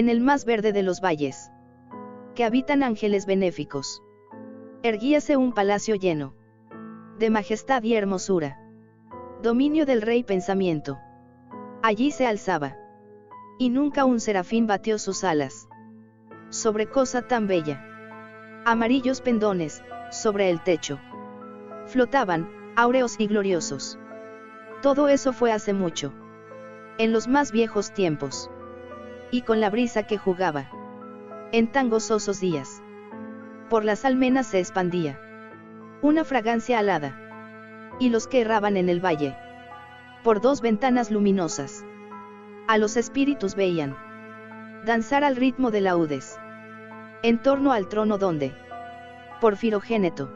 en el más verde de los valles, que habitan ángeles benéficos, erguíase un palacio lleno de majestad y hermosura, dominio del rey pensamiento. Allí se alzaba, y nunca un serafín batió sus alas sobre cosa tan bella. Amarillos pendones, sobre el techo, flotaban, áureos y gloriosos. Todo eso fue hace mucho, en los más viejos tiempos, y con la brisa que jugaba en tan gozosos días. Por las almenas se expandía una fragancia alada, y los que erraban en el valle, por dos ventanas luminosas, a los espíritus veían danzar al ritmo de laudes, en torno al trono donde, por Firogéneto,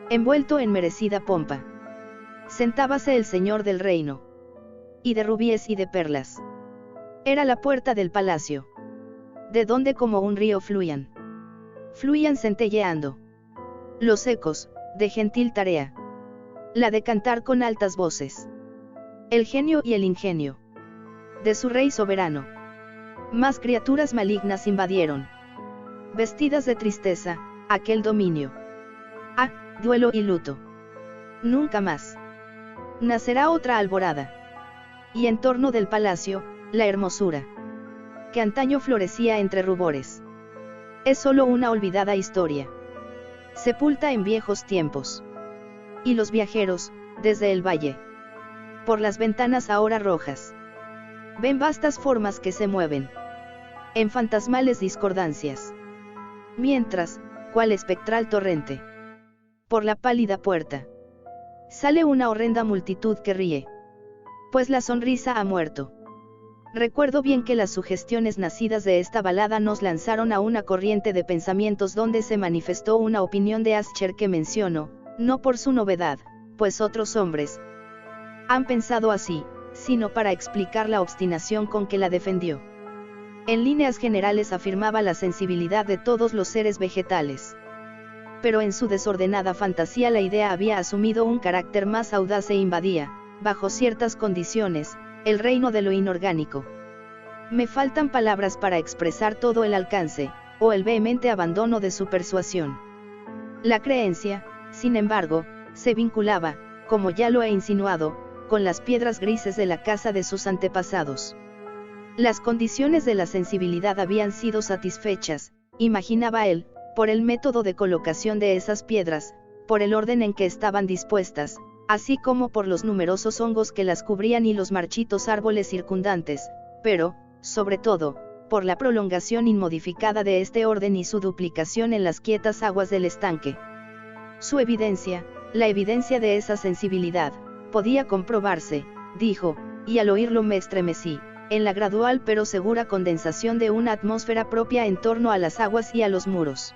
envuelto en merecida pompa, sentábase el señor del reino, y de rubíes y de perlas era la puerta del palacio, de donde como un río fluían centelleando los ecos, de gentil tarea, la de cantar con altas voces, el genio y el ingenio de su rey soberano. Más criaturas malignas invadieron, vestidas de tristeza, aquel dominio. Ah, duelo y luto. Nunca más nacerá otra alborada. Y en torno del palacio, la hermosura que antaño florecía entre rubores, es solo una olvidada historia, sepulta en viejos tiempos. Y los viajeros, desde el valle, por las ventanas ahora rojas, ven vastas formas que se mueven en fantasmales discordancias, mientras, cual espectral torrente, por la pálida puerta, sale una horrenda multitud que ríe, pues la sonrisa ha muerto. Recuerdo bien que las sugestiones nacidas de esta balada nos lanzaron a una corriente de pensamientos donde se manifestó una opinión de Ascher que menciono, no por su novedad, pues otros hombres han pensado así, sino para explicar la obstinación con que la defendió. En líneas generales afirmaba la sensibilidad de todos los seres vegetales. Pero en su desordenada fantasía la idea había asumido un carácter más audaz e invadía, bajo ciertas condiciones, el reino de lo inorgánico. Me faltan palabras para expresar todo el alcance, o el vehemente abandono de su persuasión. La creencia, sin embargo, se vinculaba, como ya lo he insinuado, con las piedras grises de la casa de sus antepasados. Las condiciones de la sensibilidad habían sido satisfechas, imaginaba él, por el método de colocación de esas piedras, por el orden en que estaban dispuestas, así como por los numerosos hongos que las cubrían y los marchitos árboles circundantes, pero, sobre todo, por la prolongación inmodificada de este orden y su duplicación en las quietas aguas del estanque. Su evidencia, la evidencia de esa sensibilidad, podía comprobarse, dijo, y al oírlo me estremecí, en la gradual pero segura condensación de una atmósfera propia en torno a las aguas y a los muros.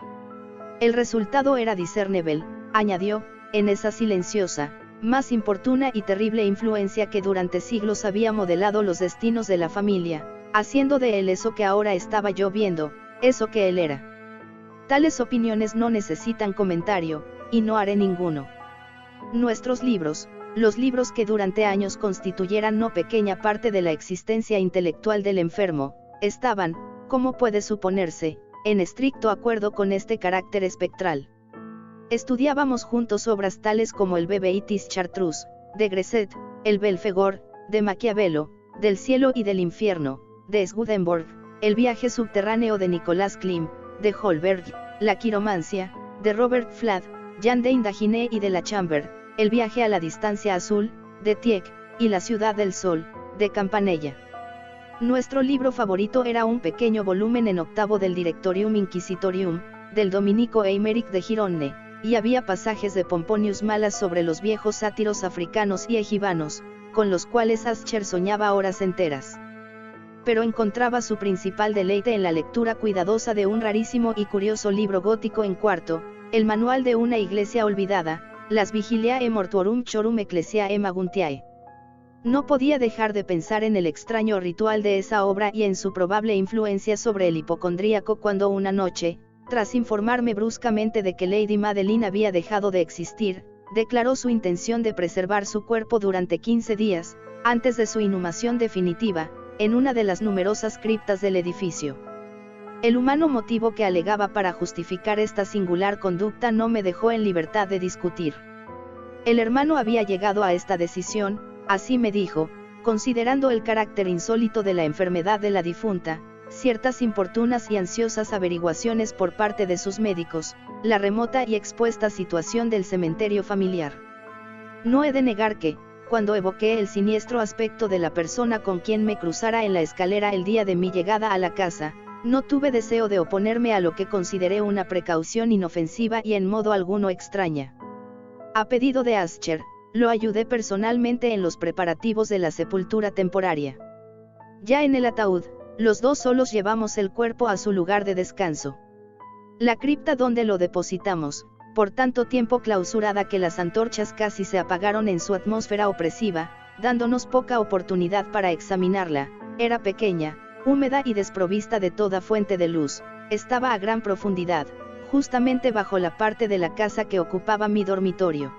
El resultado era discernible, añadió, en esa silenciosa, más importuna y terrible influencia que durante siglos había modelado los destinos de la familia, haciendo de él eso que ahora estaba yo viendo, eso que él era. Tales opiniones no necesitan comentario, y no haré ninguno. Nuestros libros, los libros que durante años constituyeran no pequeña parte de la existencia intelectual del enfermo, estaban, como puede suponerse, en estricto acuerdo con este carácter espectral. Estudiábamos juntos obras tales como el Bebeitis Chartrus, de Gresset, el Belfegor, de Maquiavelo, del cielo y del infierno, de Swedenborg, el viaje subterráneo de Nicolás Klim, de Holberg, la quiromancia, de Robert Fladd, Jan de Indaginé y de la Chamber, el viaje a la distancia azul, de Tieck, y la ciudad del sol, de Campanella. Nuestro libro favorito era un pequeño volumen en octavo del Directorium Inquisitorium, del dominico Eimeric de Gironne, y había pasajes de Pomponius Malas sobre los viejos sátiros africanos y egibanos, con los cuales Ascher soñaba horas enteras. Pero encontraba su principal deleite en la lectura cuidadosa de un rarísimo y curioso libro gótico en cuarto, el manual de una iglesia olvidada, Las Vigiliae Mortuorum Chorum Ecclesiae Maguntiae. No podía dejar de pensar en el extraño ritual de esa obra y en su probable influencia sobre el hipocondríaco cuando una noche, tras informarme bruscamente de que Lady Madeline había dejado de existir, declaró su intención de preservar su cuerpo durante 15 días, antes de su inhumación definitiva, en una de las numerosas criptas del edificio. El humano motivo que alegaba para justificar esta singular conducta no me dejó en libertad de discutir. El hermano había llegado a esta decisión, así me dijo, considerando el carácter insólito de la enfermedad de la difunta, ciertas importunas y ansiosas averiguaciones por parte de sus médicos, la remota y expuesta situación del cementerio familiar. No he de negar que, cuando evoqué el siniestro aspecto de la persona con quien me cruzara en la escalera el día de mi llegada a la casa, no tuve deseo de oponerme a lo que consideré una precaución inofensiva y en modo alguno extraña. A pedido de Ascher, lo ayudé personalmente en los preparativos de la sepultura temporaria. Ya en el ataúd, los dos solos llevamos el cuerpo a su lugar de descanso. La cripta donde lo depositamos, por tanto tiempo clausurada que las antorchas casi se apagaron en su atmósfera opresiva, dándonos poca oportunidad para examinarla, era pequeña, húmeda y desprovista de toda fuente de luz, estaba a gran profundidad, justamente bajo la parte de la casa que ocupaba mi dormitorio.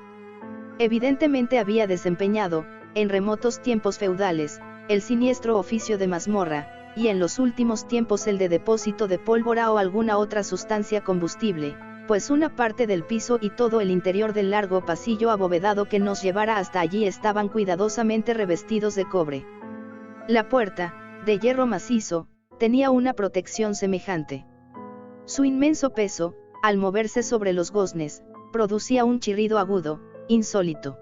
Evidentemente había desempeñado, en remotos tiempos feudales, el siniestro oficio de mazmorra, y en los últimos tiempos el de depósito de pólvora o alguna otra sustancia combustible, pues una parte del piso y todo el interior del largo pasillo abovedado que nos llevara hasta allí estaban cuidadosamente revestidos de cobre. La puerta, de hierro macizo, tenía una protección semejante. Su inmenso peso, al moverse sobre los goznes, producía un chirrido agudo, insólito.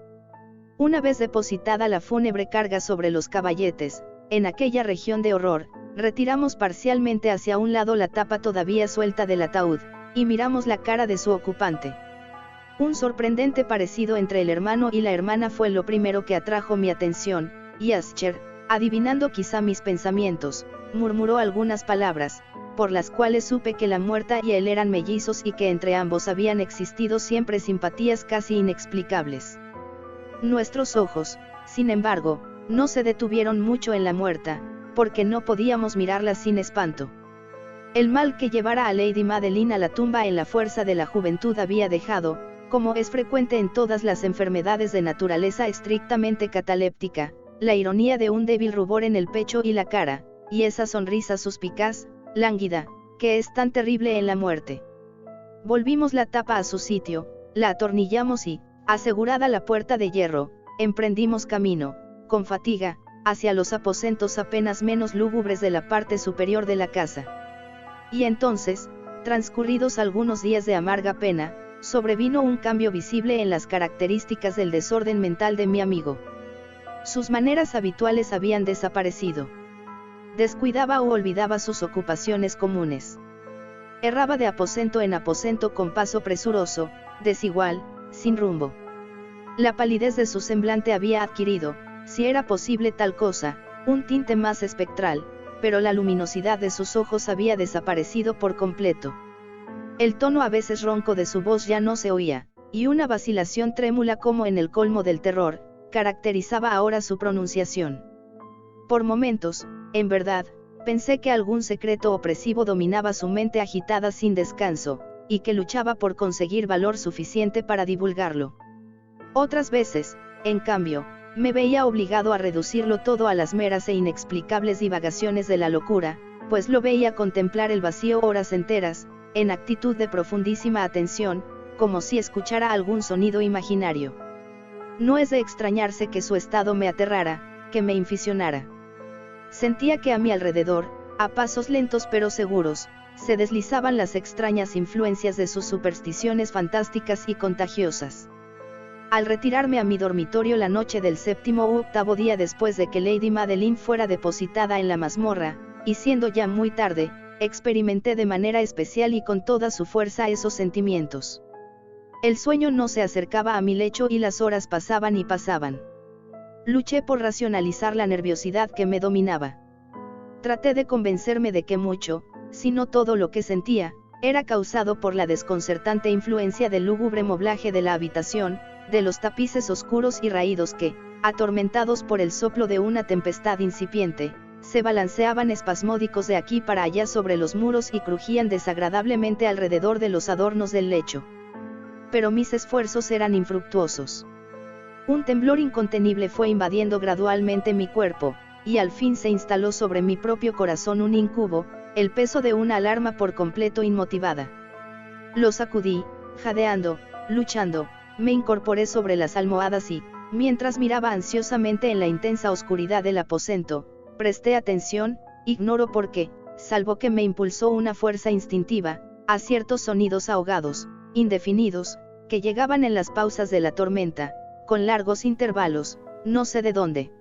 Una vez depositada la fúnebre carga sobre los caballetes, en aquella región de horror, retiramos parcialmente hacia un lado la tapa todavía suelta del ataúd, y miramos la cara de su ocupante. Un sorprendente parecido entre el hermano y la hermana fue lo primero que atrajo mi atención, y Ascher, adivinando quizá mis pensamientos, murmuró algunas palabras, por las cuales supe que la muerta y él eran mellizos y que entre ambos habían existido siempre simpatías casi inexplicables. Nuestros ojos, sin embargo, no se detuvieron mucho en la muerta, porque no podíamos mirarla sin espanto. El mal que llevara a Lady Madeline a la tumba en la fuerza de la juventud había dejado, como es frecuente en todas las enfermedades de naturaleza estrictamente cataléptica, la ironía de un débil rubor en el pecho y la cara, y esa sonrisa suspicaz, lánguida, que es tan terrible en la muerte. Volvimos la tapa a su sitio, la atornillamos y, asegurada la puerta de hierro, emprendimos camino, con fatiga, hacia los aposentos apenas menos lúgubres de la parte superior de la casa. Y entonces, transcurridos algunos días de amarga pena, sobrevino un cambio visible en las características del desorden mental de mi amigo. Sus maneras habituales habían desaparecido. Descuidaba o olvidaba sus ocupaciones comunes. Erraba de aposento en aposento con paso presuroso, desigual, sin rumbo. La palidez de su semblante había adquirido, si era posible tal cosa, un tinte más espectral, pero la luminosidad de sus ojos había desaparecido por completo. El tono a veces ronco de su voz ya no se oía, y una vacilación trémula como en el colmo del terror, caracterizaba ahora su pronunciación. Por momentos, en verdad, pensé que algún secreto opresivo dominaba su mente agitada sin descanso, y que luchaba por conseguir valor suficiente para divulgarlo. Otras veces, en cambio, me veía obligado a reducirlo todo a las meras e inexplicables divagaciones de la locura, pues lo veía contemplar el vacío horas enteras, en actitud de profundísima atención, como si escuchara algún sonido imaginario. No es de extrañarse que su estado me aterrara, que me inficionara. Sentía que a mi alrededor, a pasos lentos pero seguros, se deslizaban las extrañas influencias de sus supersticiones fantásticas y contagiosas. Al retirarme a mi dormitorio la noche del 7º u 8º día después de que Lady Madeline fuera depositada en la mazmorra, y siendo ya muy tarde, experimenté de manera especial y con toda su fuerza esos sentimientos. El sueño no se acercaba a mi lecho y las horas pasaban y pasaban. Luché por racionalizar la nerviosidad que me dominaba. Traté de convencerme de que mucho, si no todo lo que sentía, era causado por la desconcertante influencia del lúgubre moblaje de la habitación, de los tapices oscuros y raídos que, atormentados por el soplo de una tempestad incipiente, se balanceaban espasmódicos de aquí para allá sobre los muros y crujían desagradablemente alrededor de los adornos del lecho. Pero mis esfuerzos eran infructuosos. Un temblor incontenible fue invadiendo gradualmente mi cuerpo, y al fin se instaló sobre mi propio corazón un incubo, el peso de una alarma por completo inmotivada. Lo sacudí, jadeando, luchando, me incorporé sobre las almohadas y, mientras miraba ansiosamente en la intensa oscuridad del aposento, presté atención, ignoro por qué, salvo que me impulsó una fuerza instintiva, a ciertos sonidos ahogados, indefinidos, que llegaban en las pausas de la tormenta, con largos intervalos, no sé de dónde.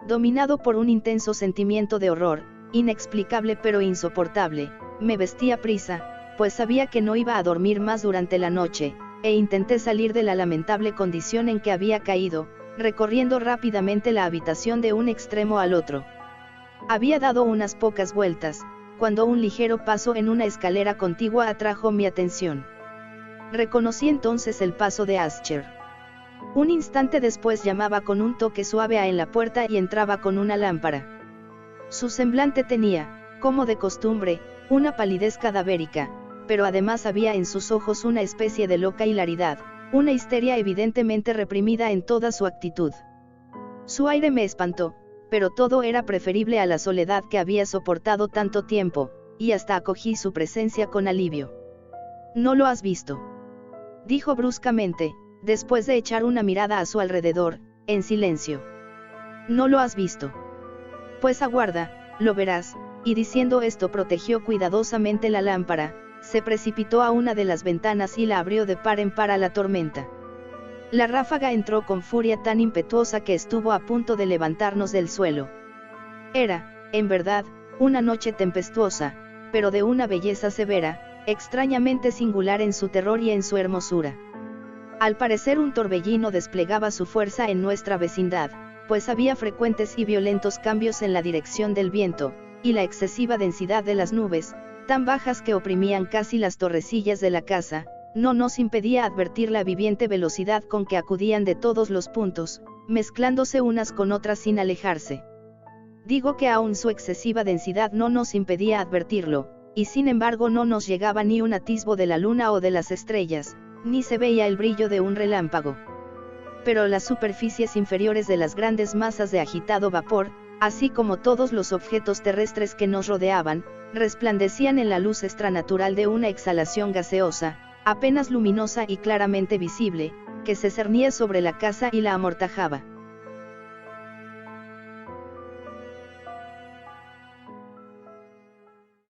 Dominado por un intenso sentimiento de horror, inexplicable pero insoportable, me vestí a prisa, pues sabía que no iba a dormir más durante la noche, e intenté salir de la lamentable condición en que había caído, recorriendo rápidamente la habitación de un extremo al otro. Había dado unas pocas vueltas, cuando un ligero paso en una escalera contigua atrajo mi atención. Reconocí entonces el paso de Ascher. Un instante después llamaba con un toque suave en la puerta y entraba con una lámpara. Su semblante tenía, como de costumbre, una palidez cadavérica, pero además había en sus ojos una especie de loca hilaridad, una histeria evidentemente reprimida en toda su actitud. Su aire me espantó, pero todo era preferible a la soledad que había soportado tanto tiempo, y hasta acogí su presencia con alivio. «¿No lo has visto?», dijo bruscamente, después de echar una mirada a su alrededor, en silencio. «¿No lo has visto? Pues aguarda, lo verás», y diciendo esto protegió cuidadosamente la lámpara, se precipitó a una de las ventanas y la abrió de par en par a la tormenta. La ráfaga entró con furia tan impetuosa que estuvo a punto de levantarnos del suelo. Era, en verdad, una noche tempestuosa, pero de una belleza severa, extrañamente singular en su terror y en su hermosura. Al parecer un torbellino desplegaba su fuerza en nuestra vecindad, pues había frecuentes y violentos cambios en la dirección del viento, y la excesiva densidad de las nubes, tan bajas que oprimían casi las torrecillas de la casa, no nos impedía advertir la viviente velocidad con que acudían de todos los puntos, mezclándose unas con otras sin alejarse. Digo que aún su excesiva densidad no nos impedía advertirlo, y sin embargo no nos llegaba ni un atisbo de la luna o de las estrellas, ni se veía el brillo de un relámpago. Pero las superficies inferiores de las grandes masas de agitado vapor, así como todos los objetos terrestres que nos rodeaban, resplandecían en la luz extranatural de una exhalación gaseosa, apenas luminosa y claramente visible, que se cernía sobre la casa y la amortajaba.